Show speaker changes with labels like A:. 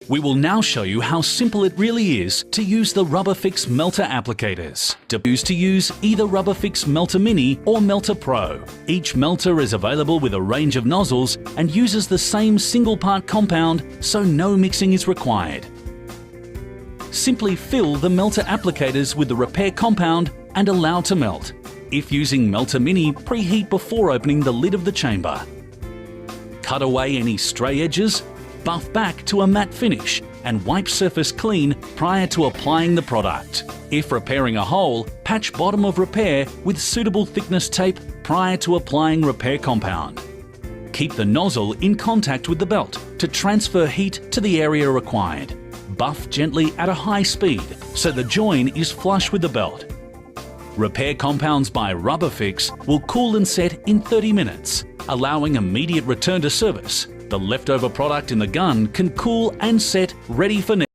A: We will now show you how simple it really is to use the RubbaFIX melter applicators. To use either RubbaFIX Melter Mini or Melter Pro. Each melter is available with a range of nozzles and uses the same single-part compound, so no mixing is required. Simply fill the melter applicators with the repair compound and allow to melt. If using Melter Mini, preheat before opening the lid of the chamber. Cut away any stray edges, buff back to a matte finish and wipe surface clean prior to applying the product. If repairing a hole, patch bottom of repair with suitable thickness tape prior to applying repair compound. Keep the nozzle in contact with the belt to transfer heat to the area required. Buff gently at a high speed so the join is flush with the belt. Repair compounds by RubbaFIX will cool and set in 30 minutes, allowing immediate return to service. The leftover product in the gun can cool and set ready for next.